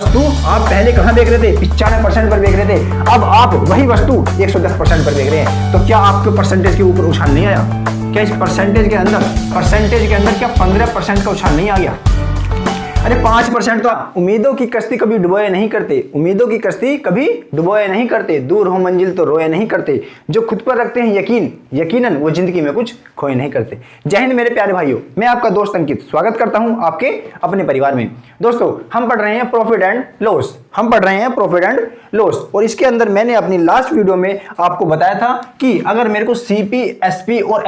वस्तु आप पहले कहां बेच रहे थे? 95% पर बेच रहे थे, अब आप वही वस्तु 110% पर बेच रहे हैं। तो क्या आपके परसेंटेज के ऊपर उछाल नहीं आया? क्या इस परसेंटेज के अंदर क्या 15% का उछाल नहीं आ गया? अरे 5% तो आप उम्मीदों की कश्ती कभी डुबोए नहीं करते, उम्मीदों की कश्ती कभी डुबोए नहीं करते, दूर हो मंजिल तो रोए नहीं करते, जो खुद पर रखते हैं यकीनन वो जिंदगी में कुछ खोए नहीं करते। जय हिंद मेरे प्यारे भाइयों, मैं आपका दोस्त अंकित स्वागत करता हूं आपके अपने परिवार में। दोस्तों हम पढ़ रहे हैं प्रॉफिट एंड लॉस, और इसके अंदर मैंने अपनी लास्ट वीडियो में आपको बताया था कि अगर मेरे को सीपी, एसपी और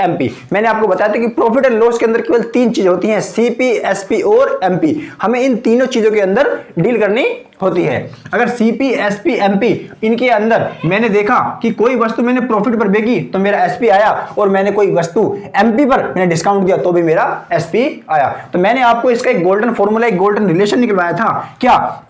एमपी मैंने आपको बताया था कि प्रॉफिट एंड लॉस के अंदर केवल 3 चीजें होती हैं, सीपी, एसपी और एमपी। हमें इन तीनों चीजों के अंदर डील करनी होती है। अगर सीपी, एसपी, एमपी इनके अंदर मैंने देखा कि कोई वस्तु मैंने प्रॉफिट पर बेची तो मेरा एसपी आया, और मैंने कोई वस्तु एमपी पर मैंने डिस्काउंट दिया तो भी मेरा एसपी आया। तो मैंने आपको इसका एक गोल्डन फॉर्मूला, एक गोल्डन रिलेशन निकलवाया था क्या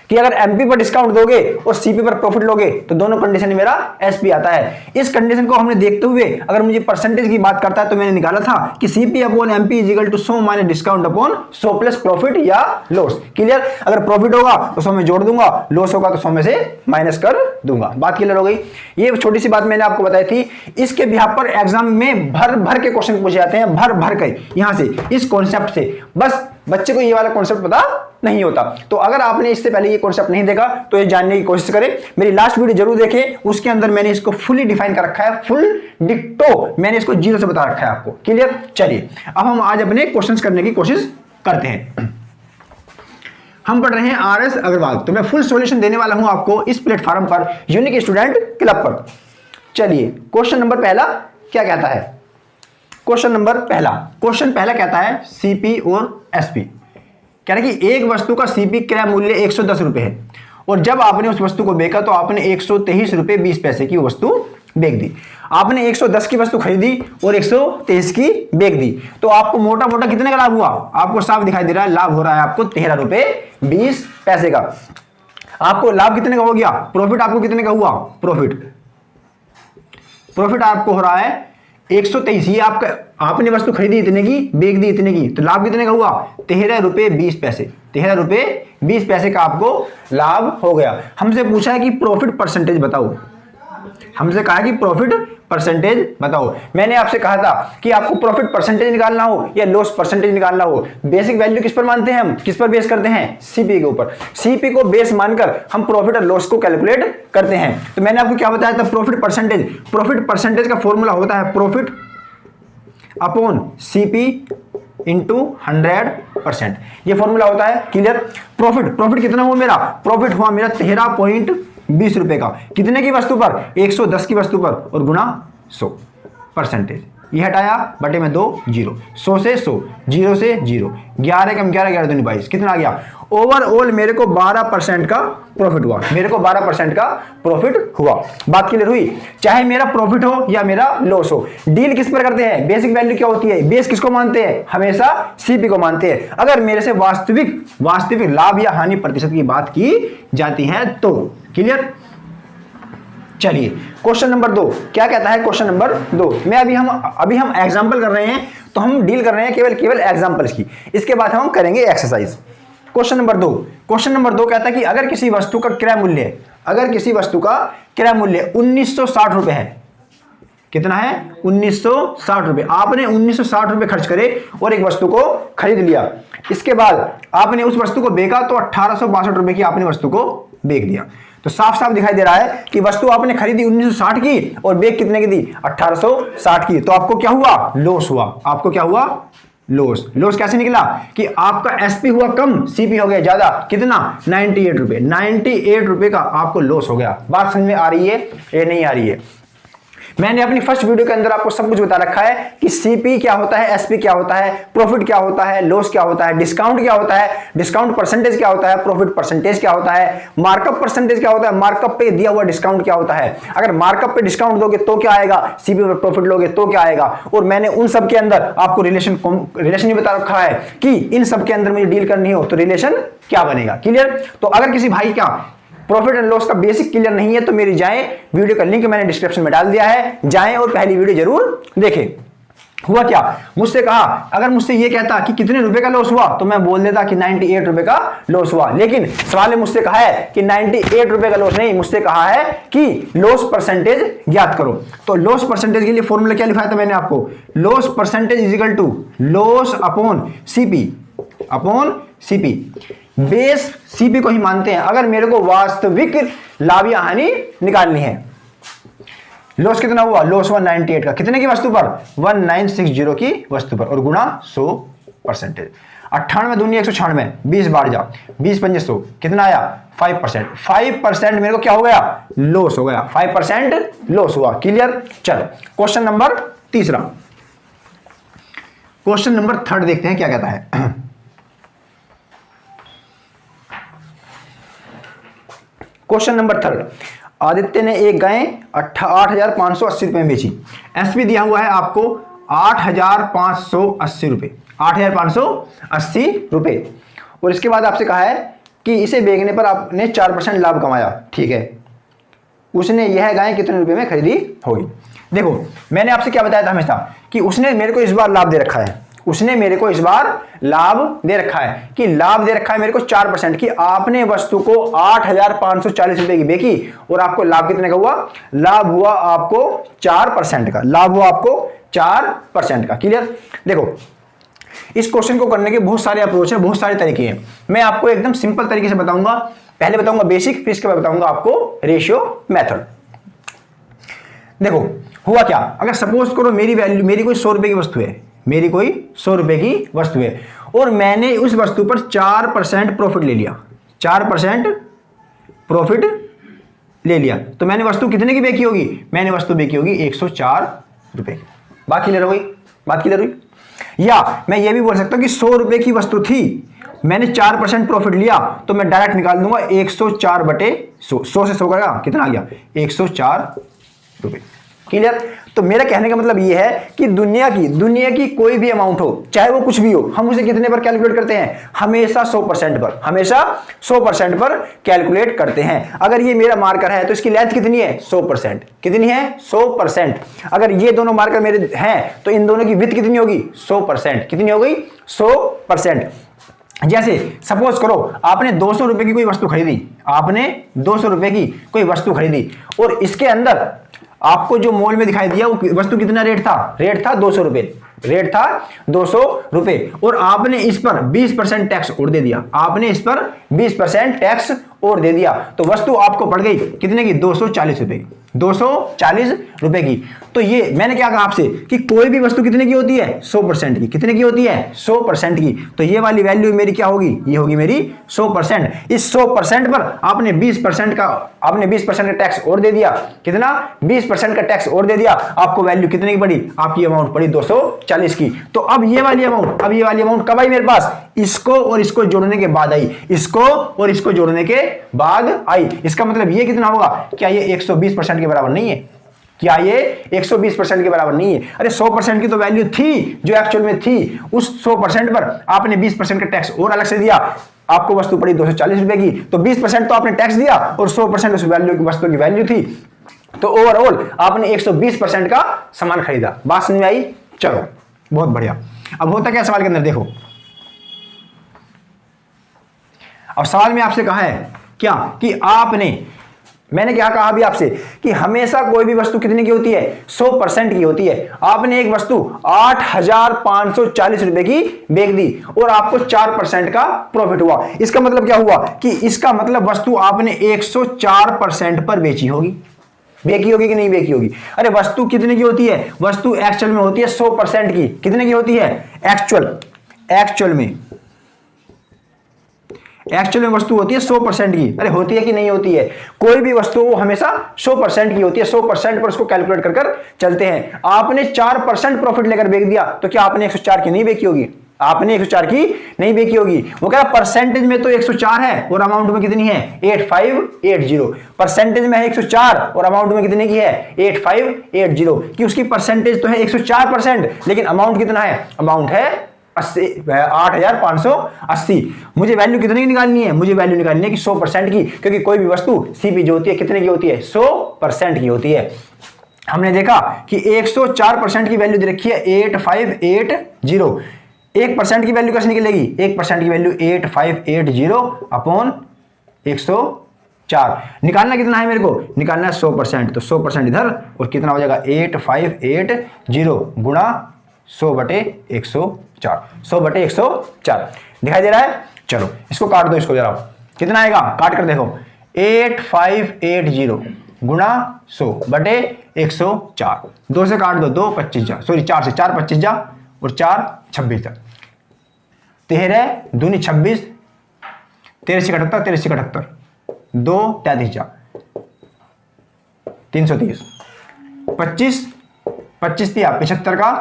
कि अगर एमपी पर डिस्काउंट दोगे और सीपी पर प्रॉफिट लोगे तो दोनों कंडीशन में मेरा एसपी आता है। इस कंडीशन को हमने देखते हुए अगर मुझे परसेंटेज की बात करता है तो मैंने निकाला था कि CP upon MP is equal to 100 minus discount upon 100 plus profit या लॉस। क्लियर? अगर प्रॉफिट होगा तो 100 में जोड़ दूंगा, लॉस होगा तो 100 में से माइनस कर दूंगा। बात क्लियर हो गई? ये छोटी सी बात मैंने आपको बताई थी। इसके भी पर एग्जाम में भर के क्वेश्चन पूछे जाते हैं, भर के यहां से, इस कॉन्सेप्ट से। बस बच्चे को ये वाला कॉन्सेप्ट पता नहीं होता। तो अगर आपने इससे पहले ये कॉन्सेप्ट नहीं देखा तो ये जानने की कोशिश करें, मेरी लास्ट वीडियो जरूर देखें, उसके अंदर मैंने इसको फुली डिफाइन कर रखा है, फुल डिक्टो मैंने इसको 0 से बता रखा है आपको। क्लियर? चलिए अब हम आज अपने क्वेश्चंस करने की कोशिश करते हैं। हम पढ़ रहे हैं आरएस अग्रवाल, तो मैं फुल सॉल्यूशन देने वाला हूं आपको इस प्लेटफॉर्म पर, यूनिक स्टूडेंट क्लब पर। चलिए क्वेश्चन नंबर पहला क्या कहता है? क्वेश्चन पहला कहता है सीपी और एसपी। कह रहा है कि एक वस्तु का सीपी क्रय मूल्य 110 रुपए है, और जब आपने उस वस्तु को बेचा तो आपने 123 रुपए 20 पैसे की वस्तु बेच दी। आपने 110 की वस्तु खरीदी और 123 की बेच दी, तो आपको मोटा मोटा कितने का लाभ हुआ? आपको साफ दिखाई दे रहा है, लाभ हो रहा है आपको 13 रुपए 20 पैसे का। आपको लाभ कितने का हो गया? प्रॉफिट आपको कितने का हुआ? प्रॉफिट आपको हो रहा है 123। ये आपने वस्तु खरीदी इतने की, बेच दी इतने की, तो लाभ कितने का हुआ? 13 रुपए 20 पैसे। 13 रुपए 20 पैसे का आपको लाभ हो गया। हमसे पूछा है कि प्रॉफिट परसेंटेज बताओ, हमसे कहा कि प्रॉफिट परसेंटेज बताओ। मैंने आपसे कहा था कि आपको प्रॉफिट परसेंटेज निकालना हो या लॉस परसेंटेज निकालना हो, बेसिक वैल्यू किस पर मानते हैं हम? किस पर बेस करते हैं? सीपी के ऊपर। सीपी को बेस मानकर हम प्रॉफिट और लॉस को कैलकुलेट करते हैं। तो मैंने आपको क्या बताया था? प्रॉफिट परसेंटेज का फॉर्मूला होता है प्रॉफिट अपॉन सीपी इंटू 100%। ये फॉर्मूला होता है। क्लियर? प्रॉफिट कितना हुआ मेरा? प्रॉफिट हुआ मेरा 13.20 रुपए का। कितने की वस्तु पर? 110 की वस्तु पर, और गुना 100 परसेंटेज। ये हटाया बटे में 2 0, 100 से 100, 0 से 0, 11 कम 11, 11 दूनी 22, कितना आ गया? ओवरऑल मेरे को 12% का प्रॉफिट हुआ। मेरे को 12% का प्रॉफिट हुआ। बात क्लियर हुई? चाहे मेरा प्रॉफिट हो या मेरा लॉस हो, डील किस पर करते हैं? बेसिक वैल्यू क्या होती है? बेस किसको मानते हैं? हमेशा सीपी को मानते हैं। अगर मेरे से वास्तविक लाभ या हानि प्रतिशत की बात की जाती है तो। क्लियर? चलिए क्वेश्चन नंबर 2 क्या कहता है? क्वेश्चन नंबर 2 में अभी हम एग्जांपल कर रहे हैं, तो हम डील कर रहे हैं केवल एग्जांपल्स की। इसके बाद हम करेंगे एक्सरसाइज। क्वेश्चन नंबर 2 कहता है कि अगर किसी वस्तु का क्रय मूल्य 1960 रुपए है। कितना है? 1960 रुपए। आपने 1960 रुपए खर्च करे और एक वस्तु को खरीद लिया। इसके बाद आपने उस वस्तु को बेचा तो 1862 रुपए की आपने वस्तु को बेच दिया। तो साफ साफ दिखाई दे रहा है कि वस्तु आपने खरीदी 1960 की और बेच कितने की दी? 1860 की। तो आपको क्या हुआ? लॉस हुआ। आपको क्या हुआ? लॉस कैसे निकला? कि आपका एसपी हुआ कम, सीपी हो गया ज्यादा। कितना? 98 रुपए। 98 रुपए का आपको लॉस हो गया। बात समझ में आ रही है या नहीं आ रही है? मैंने अपनी फर्स्ट वीडियो के अंदर आपको सब कुछ बता रखा है कि सीपी क्या होता है, एसपी क्या होता है, प्रॉफिट क्या होता है, लॉस क्या होता है, डिस्काउंट क्या होता है, डिस्काउंट परसेंटेज क्या होता है, प्रॉफिट परसेंटेज क्या होता है, मार्कअप परसेंटेज क्या होता है, मार्कअप पे दिया हुआ डिस्काउंट क्या होता है। अगर मार्कअप पे डिस्काउंट दोगे तो क्या आएगा, सीपी पर प्रॉफिट लोगे तो क्या आएगा। और मैंने उन सब के अंदर आपको रिलेशन ही बता रखा है कि इन सब के अंदर मुझे डील करनी हो तो रिलेशन क्या बनेगा। क्लियर? तो अगर किसी भाई का प्रॉफिट एंड लॉस का बेसिक क्लियर नहीं है तो मेरी जाएं, वीडियो का लिंक मैंने डिस्क्रिप्शन में डाल दिया है, जाएं और पहली वीडियो जरूर देखें। हुआ क्या, मुझसे कहा, अगर मुझसे ये कहता कि कितने रुपए का लॉस हुआ तो मैं बोल देता कि 98 रुपए का लॉस हुआ, लेकिन सवाल में मुझसे कहा है कि 98 रुपए का लॉस नहीं, मुझसे कहा है कि लॉस परसेंटेज ज्ञात करो। तो लॉस परसेंटेज के लिए फॉर्मूला क्या लिखा था मैंने आपको, loss percentage is equal to loss upon CP. Base CP को ही मानते हैं अगर मेरे को वास्तविक लाभ या हानि निकालनी है। लॉस कितना हुआ, लॉस हुआ 98 का, कितने की वस्तु पर, 1960 की वस्तु पर, और गुणा 100%। 98 दूनी 196, 20 बार जा, 20 पंजे 100, कितना आया 5%। 5% मेरे को क्या हो गया, लॉस हो गया, 5% लॉस हुआ। क्लियर। चल क्वेश्चन नंबर तीसरा, क्वेश्चन नंबर थर्ड देखते हैं क्या कहता है। क्वेश्चन नंबर थर्ड, आदित्य ने एक गाय 8,580 रुपए में बेची। एसपी दिया हुआ है आपको 8,580 रुपए, 8,580 रुपए, और इसके बाद आपसे कहा है कि इसे बेचने पर आपने 4% लाभ कमाया। ठीक है, उसने यह गाय कितने रुपए में खरीदी होगी। देखो मैंने आपसे क्या बताया था हमेशा कि उसने मेरे को इस बार लाभ दे रखा है, उसने मेरे को इस बार लाभ दे रखा है कि लाभ दे रखा है मेरे को 4% की। आपने वस्तु को 8,540 रुपए की बेची और आपको लाभ कितने का हुआ, लाभ हुआ आपको 4% का, लाभ हुआ आपको 4% का। क्लियर। देखो इस क्वेश्चन को करने के बहुत सारे अप्रोच है, बहुत सारे तरीके हैं। मैं आपको एकदम सिंपल तरीके से बताऊंगा, पहले बताऊंगा बेसिक, फिर इसके बाद बताऊंगा आपको रेशियो मेथड। देखो हुआ क्या, अगर सपोज करो मेरी वैल्यू, मेरी कोई 100 रुपए की वस्तु है, मेरी कोई 100 रुपए की वस्तु है और मैंने उस वस्तु पर 4% प्रॉफिट ले लिया, 4% प्रॉफिट ले लिया, तो मैंने वस्तु कितने की बेची होगी, मैंने वस्तु बेची होगी 104 रुपए की। बात क्लियर हो गई, बात क्लियर हुई। या मैं ये भी बोल सकता हूं कि 100 रुपए की वस्तु थी, मैंने 4% प्रॉफिट लिया, तो मैं डायरेक्ट निकाल दूंगा 104 बटे 100, 100 से 100 का कितना आ गया, 104 रुपए। क्लियर। तो मेरा कहने का मतलब यह है कि दुनिया की कोई भी अमाउंट हो, चाहे वो कुछ भी हो, हम उसे कितने पर कैलकुलेट करते हैं, हमेशा 100% पर, हमेशा 100% पर कैलकुलेट करते हैं। अगर ये मेरा मार्कर है तो इसकी लेंथ कितनी है, 100%, कितनी है 100%। अगर ये दोनों मार्कर मेरे हैं तो इन दोनों की विड्थ कितनी होगी, 100%, कितनी हो गई 100%। जैसे सपोज करो आपने 200 रुपए की कोई वस्तु खरीदी, आपने 200 रुपए की कोई वस्तु खरीदी और इसके अंदर आपको जो मॉल में दिखाई दिया वो वस्तु कितना रेट था, रेट था 200 रुपए, रेट था 200 रुपए, और आपने इस पर 20% टैक्स और दे दिया, आपने इस पर 20% टैक्स और दे दिया, तो वस्तु आपको पड़ गई कितने की, 240 रुपए की, 240 रुपए की। तो ये मैंने क्या कहा आपसे कि कोई भी वस्तु कितने की होती है, 100% की, कितने की होती है 100% की। तो ये वाली वैल्यू मेरी क्या होगी, ये होगी मेरी 100%। इस 100% पर आपने 20% का टैक्स और दे दिया, कितना 20% का टैक्स और दे दिया, आपको वैल्यू कितने की पड़ी, आपकी अमाउंट पड़ी 240 की। तो अब ये वाली अमाउंट कब आई मेरे पास, इसको और इसको जोड़ने के बाद आई, इसको और इसको जोड़ने के बाद आई। इसका मतलब ये कितना होगा, क्या ये 120% के बराबर नहीं है, क्या ये 120% के बराबर नहीं है। अरे 100% की तो वैल्यू थी जो एक्चुअल में थी, उस 100% पर आपने 20% का टैक्स और अलग से दिया, आपको वस्तु पड़ी 240 रुपए की, तो 20% तो आपने टैक्स दिया और 100% उस वैल्यू की वस्तु की वैल्यू थी, तो ओवरऑल आपने 120% का सामान खरीदा। बात समझ में आई, चलो बहुत बढ़िया। अब होता क्या सवाल के अंदर, देखो अब सवाल में आपसे कहा है क्या कि मैंने क्या कहा अभी आपसे कि हमेशा कोई भी वस्तु कितने की होती है, 100% की होती है। आपने एक वस्तु 8,540 रुपए की बेच दी और आपको 4% का प्रॉफिट हुआ। इसका मतलब क्या हुआ कि इसका मतलब वस्तु आपने 104% पर बेची होगी, बेची होगी कि नहीं बेची होगी। अरे वस्तु कितने की होती है, वस्तु एक्चुअल में होती है 100% की, कितने की होती है, एक्चुअल में वस्तु होती है 100% की। अरे होती है कि नहीं होती है, कोई भी वस्तु वो हमेशा 100% की होती है, 100% पर उसको कैलकुलेट कर चलते हैं। आपने 4% प्रॉफिट लेकर बेच दिया, तो क्या आपने 104 की नहीं बेची होगी, आपने 104 की नहीं बेची होगी। वो कह रहा परसेंटेज में तो 104 है और अमाउंट में कितनी है, 8580। परसेंटेज में है 104 और अमाउंट में कितने की है, 8580, कि उसकी परसेंटेज तो है 104%, लेकिन अमाउंट कितना है, अमाउंट है 8,580। मुझे वैल्यू कितने की निकालनी है, मुझे वैल्यू निकालनी है कि 100% की, क्योंकि कोई भी वस्तु सीपी जो होती है कितने की होती है, 100% की होती है। हमने देखा कि 104% की वैल्यू दे रखी है 8580। 1% की वैल्यू कैसे निकलेगी? 1% की वैल्यू 8580 अपॉन 104। निकालना कितना है मेरे को? निकालना है 100%। तो 100% इधर और कितना हो जाएगा 8580 गुणा 100/104। 100/104 दिखाई दे रहा है। चलो इसको काट दो, इसको जरा कितना आएगा काट कर देखो। 8580 गुणा 100/104। 2 से काट दो, 2 25 जा, सॉरी 4 से 4 25 जा और 4 26 जा। 13 दूनी 26, 13 से 78, 13 से 78, 2 33 जा, 330, 25 25 दिया 75 का,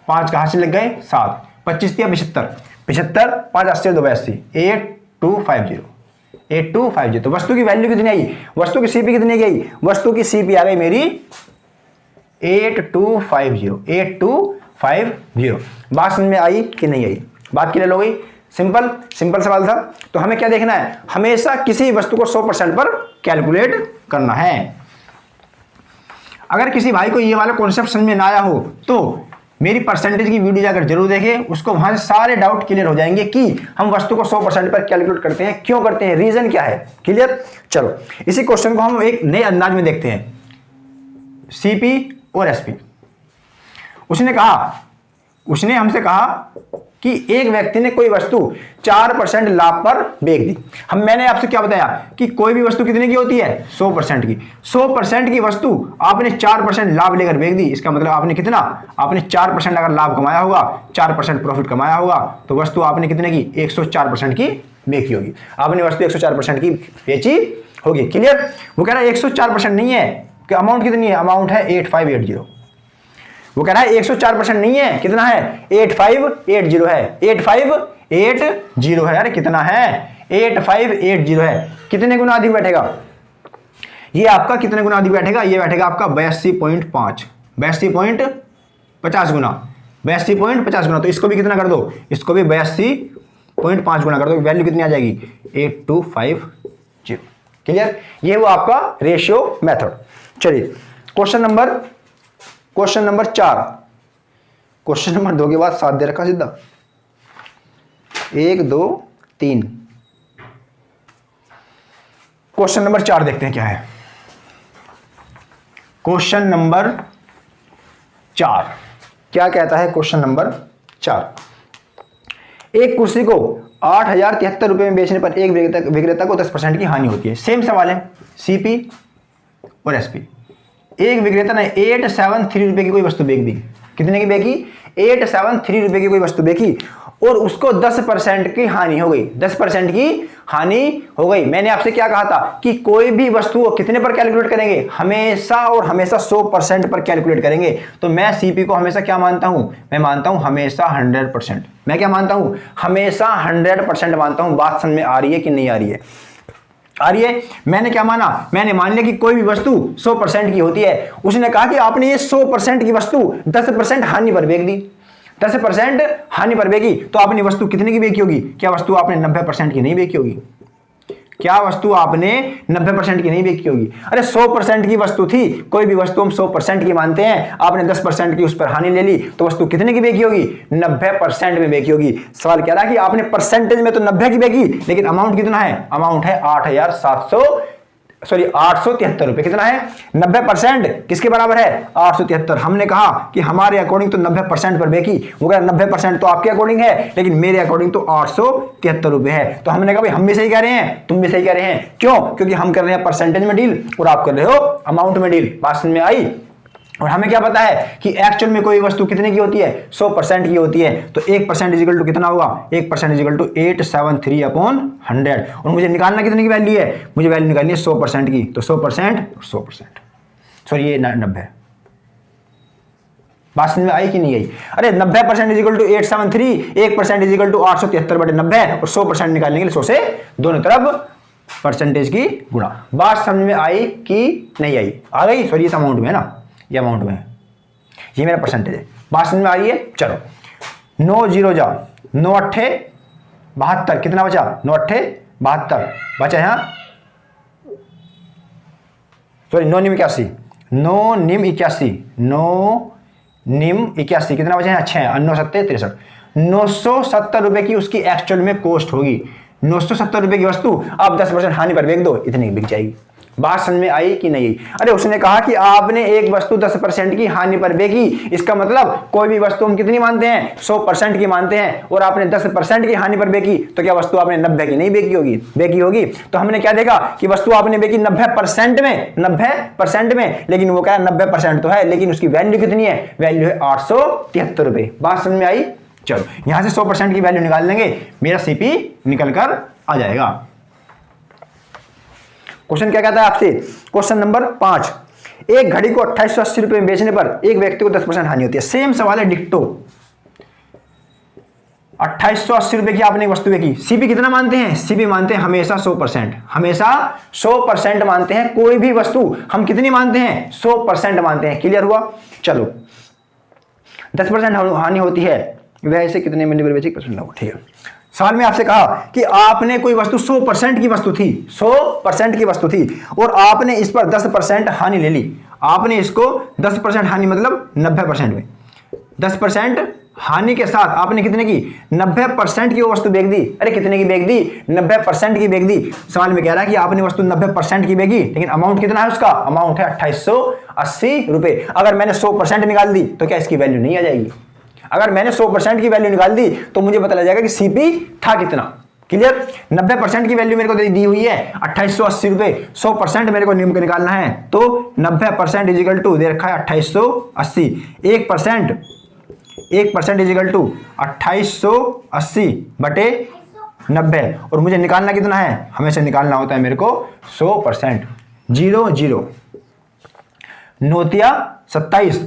5 कहाँ से लग गए 7, 25 दिया 75, 75 5 80 2 82, 8250, 8250। तो वस्तु की वैल्यू कितनी आई? वस्तु की सीपी कितनी गई? वस्तु की सीपी आ गई मेरी 8250, 8250। बात समझ में आई कि नहीं आई? बात क्लियर हो गई? सिंपल सिंपल सवाल था। तो हमें क्या देखना है? हमेशा किसी वस्तु को 100% पर कैलकुलेट करना है। अगर किसी भाई को ये वाला कॉन्सेप्ट समझ में ना आया हो तो मेरी परसेंटेज की वीडियो जाकर जरूर देखें, उसको वहां से सारे डाउट क्लियर हो जाएंगे कि हम वस्तु को 100% पर कैलकुलेट करते हैं, क्यों करते हैं, रीजन क्या है। क्लियर? चलो इसी क्वेश्चन को हम एक नए अंदाज में देखते हैं। सीपी और एसपी। उसने हमसे कहा कि एक व्यक्ति ने कोई वस्तु 4% लाभ पर बेच दी। मैंने आपसे क्या बताया कि कोई भी वस्तु कितने की होती है? 100% की। 100% की वस्तु आपने 4% लाभ लेकर बेच दी। इसका मतलब आपने कितना? आपने 4% अगर लाभ कमाया होगा, 4% प्रॉफिट कमाया होगा, तो वस्तु आपने कितने की? 104% की बेची होगी। आपने वस्तु 104% की बेची होगी। क्लियर? वो कह रहा है 104% नहीं है, कि अमाउंट कितनी है? अमाउंट है 8580। वो कह रहा है 104% नहीं है, कितना है? 8580 है। 8580 है। अरे कितना है? 8580 है। कितने गुना अधिक बैठेगा? ये आपका कितने गुना अधिक बैठेगा? ये बैठेगा आपका 82.5, 82.50 गुना, 82.50 गुना। तो इसको भी कितना कर दो? इसको भी 82.5 गुना कर दो। वैल्यू कितनी आ जाएगी? 8250। क्लियर? ये वो आपका रेशियो मेथड। चलिए क्वेश्चन नंबर 4। क्वेश्चन नंबर 2 के बाद 7 दे रखा सीधा। 1 2 3। क्वेश्चन नंबर 4 देखते हैं क्या है। क्वेश्चन नंबर 4 क्या कहता है? क्वेश्चन नंबर 4, एक कुर्सी को 8073 रुपए में बेचने पर एक विक्रेता को 10% की हानि होती है। सेम सवाल है, सीपी और एसपी। एक विक्रेता ने 873 रुपए की कोई वस्तु बेच दी। कितने की बेची? 873 रुपए की कोई वस्तु बेची और उसको 10% की हानि हो गई। 10% की हानि हो गई। मैंने आपसे क्या कहा था कि कोई भी वस्तु कितने पर कैलकुलेट करेंगे? हमेशा और हमेशा 100% पर कैलकुलेट करेंगे। तो मैं सीपी को हमेशा क्या मानता हूं? मैं मानता हूं हमेशा 100%। मैं क्या मानता हूं? हमेशा 100% मानता हूं। बात समझ में आ रही है कि नहीं आ रही है? आ रही है। मैंने क्या माना? मैंने मान लिया कि कोई भी वस्तु 100% की होती है। उसने कहा कि आपने ये 100% की वस्तु 10% हानि पर बेच दी। 10% हानि पर बेची तो आपने वस्तु कितने की बेची होगी? क्या वस्तु आपने 90% की नहीं बेची होगी? क्या वस्तु आपने 90% की नहीं बेची होगी? अरे 100% की वस्तु थी। कोई भी वस्तु हम 100% की मानते हैं। आपने 10% की उस पर हानि ले ली तो वस्तु कितने की बेची होगी? 90% में बेची होगी। सवाल कह रहा है कि आपने परसेंटेज में तो 90 की बेची, लेकिन अमाउंट कितना है? अमाउंट है 873 रुपए। कितना है? 90% किसके बराबर है? 873। हमने कहा कि हमारे अकॉर्डिंग तो 90% पर बेची। वो कह 90% तो आपके अकॉर्डिंग है, लेकिन मेरे अकॉर्डिंग तो 873 रुपए है। तो हमने कहा भाई हम भी सही कह रहे हैं, तुम भी सही कह रहे हैं। क्यों? क्योंकि हम कर रहे हैं परसेंटेज में डील और आप कर रहे हो अमाउंट में डील। बात समझ में आई? और हमें क्या पता है कि एक्चुअल में कोई वस्तु कितने की होती है? 100% की होती है। तो 1% इजिकल टू कितना होगा? 1% इजिकल टू 873/100। और मुझे निकालना कितने की वैल्यू है? मुझे वैल्यू निकालनी है 100% की। तो 100%, सॉरी ये 90। बात समझ में आई कि नहीं आई? अरे 90% इजिकल टू 873, 1% इजिकल टू 873/90 और 100% निकालने के लिए 100 से दोनों तरफ परसेंटेज की गुणा। बात समझ में आई कि नहीं आई? आ गई? सॉरी ये अमाउंट में है ना, ये अमाउंट में है, ये मेरा परसेंटेज है। बात समझ में आ रही है? चलो 9 0 जा, 9 8 72, कितना बचा? 9 8 72 बचा यहाँ, सॉरी 9 9 81, 9 निम 81, 9 निम 81 कितना बचे हैं 6, 9 7 63, 970 रुपए की उसकी एक्चुअल में कॉस्ट होगी। 970 रुपए की वस्तु आप 10% हानि पर बेच दो, इतनी बिक जाएगी। बात समझ में आई कि नहीं? अरे उसने कहा कि आपने एक वस्तु 10% की हानि पर बेची, इसका मतलब कोई भी वस्तु हम कितनी मानते हैं 100% की मानते हैं, और आपने 10% की हानि पर बेची तो क्या वस्तु आपने 90 की नहीं बेची होगी? बेची होगी। तो हमने क्या देखा कि वस्तु आपने बेची 90% में, 90% में, लेकिन वो क्या 90% तो है, लेकिन उसकी वैल्यू कितनी है? वैल्यू है 873 रुपए। बात समझ में आई? चलो यहां से 100% की वैल्यू निकाल लेंगे, मेरा सीपी निकल कर आ जाएगा। क्वेश्चन क्या कहता है आपसे? क्वेश्चन नंबर 5, एक घड़ी को 2880 रुपए में बेचने पर एक व्यक्ति को 10% हानि होती है। सेम सवाल है, डिक्टो। 2880 रुपए की आपने एक वस्तु बेची, सीपी कितना मानते हैं? सीपी मानते हैं हमेशा 100%, हमेशा 100% मानते हैं। कोई भी वस्तु हम कितनी मानते हैं? 100% मानते हैं। क्लियर हुआ? चलो 10% हानि होती है, वैसे कितने महीने पर बेची? ठीक है। सवाल में आपसे कहा कि आपने कोई वस्तु 100% की वस्तु थी, 100% की वस्तु थी, और आपने इस पर 10% हानि ले ली। आपने इसको 10% हानि मतलब 90% में 10% हानि के साथ आपने कितने की? 90% की वो वस्तु बेच दी। अरे कितने की बेच दी? 90% की बेच दी। सवाल में कह रहा है कि आपने वस्तु 90% की बेची, लेकिन अमाउंट कितना है उसका? अमाउंट है 2880 रुपए। अगर मैंने 100% निकाल दी तो क्या इसकी वैल्यू नहीं आ जाएगी? अगर मैंने 100% की वैल्यू निकाल दी तो मुझे पता लग जाएगा कि सीपी था कितना। क्लियर? 90% की वैल्यू मेरे को दी हुई है 2880 रुपए, 100% मेरे को नियम को निकालना है, तो 90% इजिकल टू दे रखा है 2880, 1% इजिकल टू 2880 बटे 90, और मुझे निकालना कितना है? हमेशा निकालना होता है मेरे को 100%। 0 0 9 27,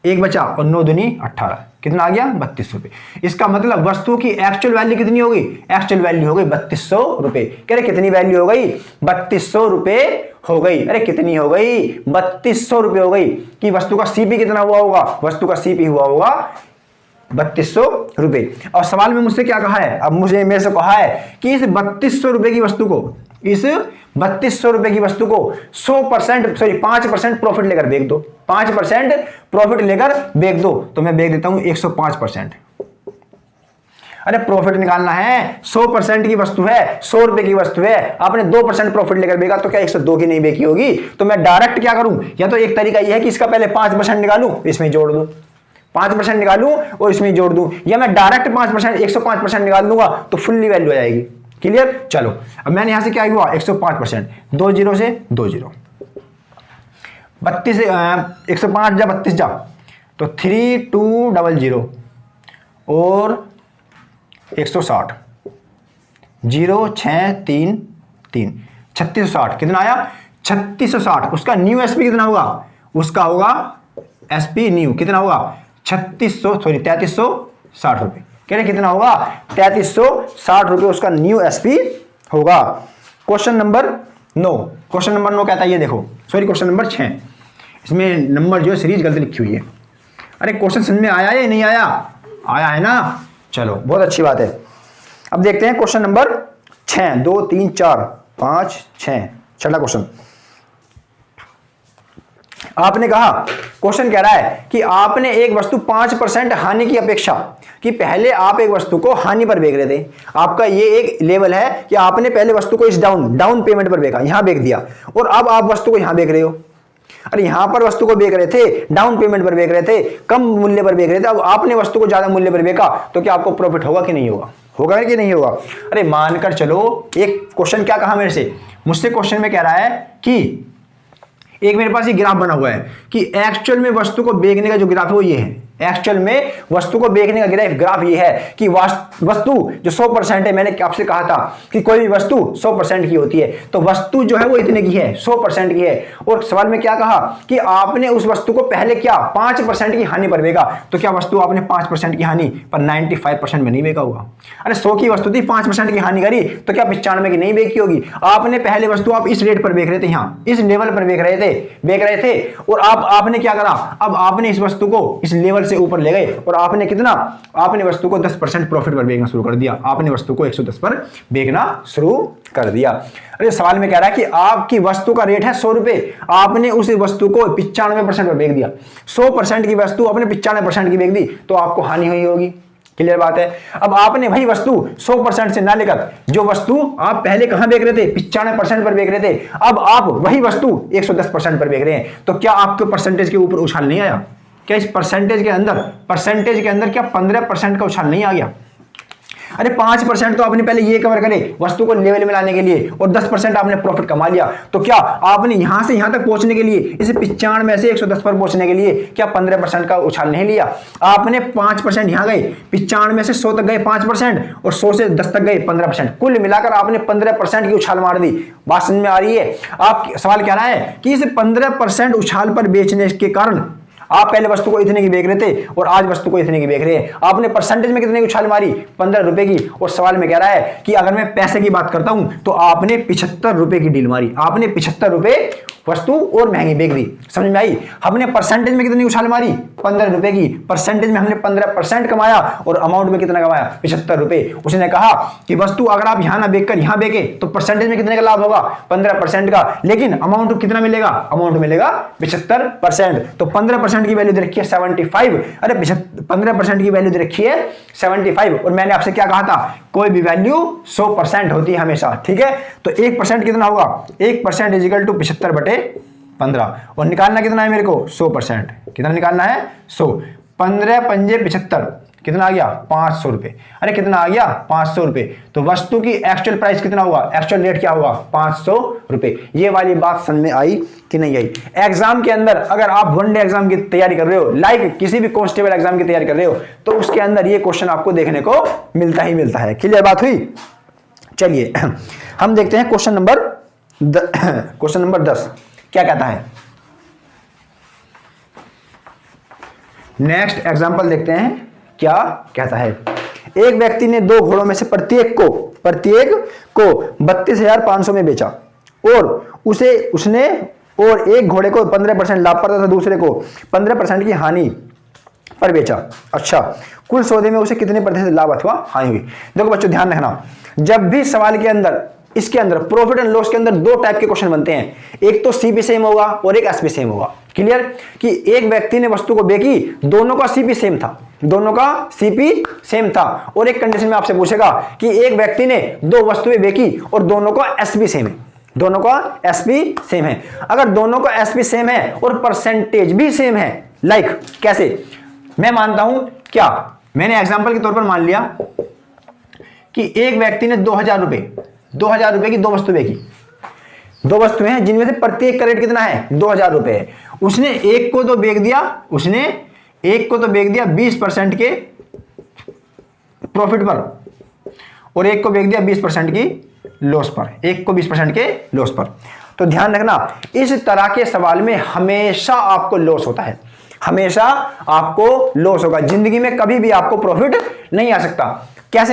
1 बचा, और 9 दूनी 18, कितना आ गया? 32 रुपए। इसका मतलब वस्तु की एक्चुअल वैल्यू कितनी होगी? एक्चुअल वैल्यू हो गई 3200 रुपए। कह रहे कितनी वैल्यू हो गई? 3200 रुपए हो गई। अरे कितनी हो गई? 3200 रुपए हो गई। कि वस्तु का सीपी कितना हुआ होगा? वस्तु का सीपी हुआ होगा 3200 रुपए। और सवाल में मुझसे क्या कहा है? अब मुझे मेरे से कहा है कि इस 3200 रुपए की वस्तु को, इस 3200 रुपए की वस्तु को 5% प्रॉफिट लेकर बेच दो। 5% प्रॉफिट लेकर बेच दो, तो मैं बेच देता हूं 105%। अरे प्रॉफिट निकालना है, 100% की वस्तु है, 100 रुपए की वस्तु है, आपने 2% प्रॉफिट लेकर बेचा, तो क्या 102 की नहीं बेची होगी? तो मैं डायरेक्ट क्या करूं? या तो एक तरीका यह है कि इसका पहले 5% निकालूं, इसमें जोड़ दूं, 5% निकालूं और इसमें जोड़ दूं, या मैं डायरेक्ट 5% 105% निकाल दूंगा तो फुल्ली वैल्यू आ जाएगी। क्लियर? चलो अब मैंने यहां से क्या हुआ? 105%, 2 0 से 2 0, 32 105 जा 32 जा, तो 3200 और 160, 0 6 3 3, 3660, कितना आया? 3660। उसका न्यू एसपी कितना होगा? उसका होगा एसपी न्यू कितना होगा? 3360 रुपए। कह रहे कितना होगा? 3360 रुपए उसका न्यू एसपी होगा। क्वेश्चन नंबर 9, क्वेश्चन नंबर 9 कहता है, ये देखो, सॉरी क्वेश्चन नंबर 6, इसमें नंबर जो है सीरीज गलती लिखी हुई है। अरे क्वेश्चन समझ में आया या नहीं आया? आया है ना? चलो बहुत अच्छी बात है। अब देखते हैं क्वेश्चन नंबर 6, 2 3 4 5 6, छठा क्वेश्चन। आपने कहा, क्वेश्चन कह रहा है कि आपने एक वस्तु 5% हानि की अपेक्षा, कि पहले आप एक वस्तु को हानि पर बेच रहे थे, आपका ये एक लेवल है कि आपने पहले वस्तु को इस डाउन पेमेंट पर बेचा, यहां बेच दिया, और अब आप वस्तु को यहां बेच रहे हो। अरे यहां पर वस्तु को बेच रहे थे, डाउन पेमेंट पर बेच रहे थे, कम मूल्य पर बेच रहे थे, अब आपने वस्तु को ज्यादा मूल्य पर बेचा, तो क्या आपको प्रॉफिट होगा कि नहीं होगा? होगा कि नहीं होगा? अरे मानकर चलो, एक क्वेश्चन क्या कहा मेरे से, मुझसे क्वेश्चन में कह रहा है कि एक मेरे पास ये ग्राफ बना हुआ है कि एक्चुअल में वस्तु को बेचने का जो ग्राफ है वो ये है। एक्चुअल में वस्तु को बेचने का ग्राफ ये है कि वस्तु जो 100% है, मैंने आपसे कहा था कि कोई भी वस्तु 100% की होती है, तो वस्तु जो है वो इतने की है, 100% की है। और सवाल में क्या कहा कि आपने उस वस्तु को पहले क्या 5% की हानि पर बेचा, तो क्या वस्तु आपने 5% की हानि पर 95% में नहीं बेचा होगा? अरे 100 की वस्तु थी, 5% की हानि करी, तो क्या 95 की नहीं बेची होगी? आपने पहले वस्तु आप इस रेट पर बेच रहे थे, यहाँ इस लेवल पर बेच रहे थे, और आपने क्या करा? अब आपने इस वस्तु को इस लेवल से ऊपर ले गए, और आपने कितना? आपने वस्तु को 10% प्रॉफिट पर बेचना शुरू कर दिया, आपने वस्तु को 110 पर बेचना शुरू कर दिया। अरे सवाल में कह रहा है कि आपकी वस्तु का रेट है 100 रुपए, आपने उस वस्तु को 95% पर बेच दिया। 100% की वस्तु आपने 95% की बेच दी तो आपको हानि हुई होगी। क्लियर बात है। अब आपने वही वस्तु 100% से ना लेकर जो वस्तु आप पहले कहां बेच रहे थे 95% पर बेच रहे थे, अब आप वही वस्तु 110% पर बेच रहे हैं, तो क्या आपके परसेंटेज के ऊपर उछाल नहीं आया? क्या इस परसेंटेज के अंदर क्या 15% का उछाल नहीं आ गया? अरे 5% तो आपने पहले ये कवर करे वस्तु को लेवल में लाने के लिए और 10% आपने प्रॉफिट कमा लिया, तो क्या आपने यहां से यहां तक पहुंचने के लिए इस 95 में से 110 पर पहुंचने के लिए क्या 15% का उछाल नहीं लिया? आपने 5% यहां गए, 95 में से 100 तक गए 5% और 100 से 10 तक गए 15%, कुल मिलाकर आपने 15% की उछाल मार दी। बात समझ में आ रही है? आप सवाल कह रहा है कि इस 15% उछाल पर बेचने के कारण आप पहले वस्तु को इतने की बेच रहे थे और आज वस्तु को इतने की बेच रहे हैं, आपने परसेंटेज में कितने की उछाल मारी? 15 रुपए की। और सवाल में कह रहा है कि अगर मैं पैसे की बात करता हूं तो आपने 75 रुपए की डील मारी, आपने 75 रुपए वस्तु और महंगी बेच दी। समझ में आई? हमने परसेंटेज में कितनी उछाल मारी? 15 रुपए की। परसेंटेज में हमने 15% कमाया और अमाउंट में कितना कमाया? 75 रुपए। उसने कहा कि वस्तु अगर आप यहां ना बेचकर यहां बेचे तो परसेंटेज में कितने का लाभ होगा? 15% का, लेकिन अमाउंट कितना मिलेगा? अमाउंट मिलेगा 75%। तो 15% की वैल्यू दे रखी है 75। अरे 15% की वैल्यू दे रखी है 75 और मैंने आपसे क्या कहा था? कोई भी वैल्यू 100% होती है हमेशा। ठीक है, तो 1% कितना होगा? 1% इज इक्वल टू 75/15 और निकालना कितना है मेरे को? 100%। कितना निकालना है? 100। 15 पंजे 75 कितना आ गया? 500 रुपए। अरे कितना आ गया? 500 रुपए। तो वस्तु की एक्चुअल प्राइस कितना हुआ? एक्चुअल रेट क्या हुआ? 500 रुपए। ये वाली बात समझ में आई कि नहीं आई? एग्जाम के अंदर अगर आप वनडे एग्जाम की तैयारी कर रहे हो, लाइक किसी भी कांस्टेबल एग्जाम की तैयारी कर रहे हो, तो उसके अंदर ये क्वेश्चन आपको देखने को मिलता ही मिलता है। क्लियर बात हुई? चलिए हम देखते हैं क्वेश्चन नंबर 10 क्या कहता है। नेक्स्ट एग्जांपल देखते हैं क्या कहता है। एक व्यक्ति ने 2 घोड़ों में से प्रत्येक को 32,500 में बेचा और उसने एक घोड़े को 15% लाभ पर तथा दूसरे को 15% की हानि पर बेचा। अच्छा, कुल सौदे में उसे कितने प्रतिशत लाभ अथवा हानि हुई? देखो बच्चों ध्यान रखना, जब भी सवाल के अंदर इसके अंदर प्रॉफिट एंड लॉस के अंदर 2 टाइप के क्वेश्चन बनते हैं, एक तो सीपी सेम होगा और एक एसपी सेम होगा। क्लियर? कि एक व्यक्ति ने वस्तु को बेची, दोनों का सीपी सेम था, और एक कंडीशन में आपसे पूछेगा कि एक व्यक्ति ने 2 वस्तुएं बेची और दोनों का एसपी सेम है। अगर दोनों का एसपी सेम है और परसेंटेज भी सेम है, लाइक कैसे? मैं मानता हूं, क्या मैंने एग्जांपल के तौर पर मान लिया कि एक व्यक्ति ने 2000 रुपए की 2 वस्तु बेची। 2 वस्तुएं हैं जिनमें से प्रत्येक का रेट कितना है? 2000 रुपए है। उसने एक को तो बेच दिया 20% के प्रॉफिट पर और एक को बेच दिया 20% की लॉस पर। तो ध्यान रखना, इस तरह के सवाल में हमेशा आपको लॉस होता है, जिंदगी में कभी भी आपको प्रॉफिट नहीं आ सकता। कैसे?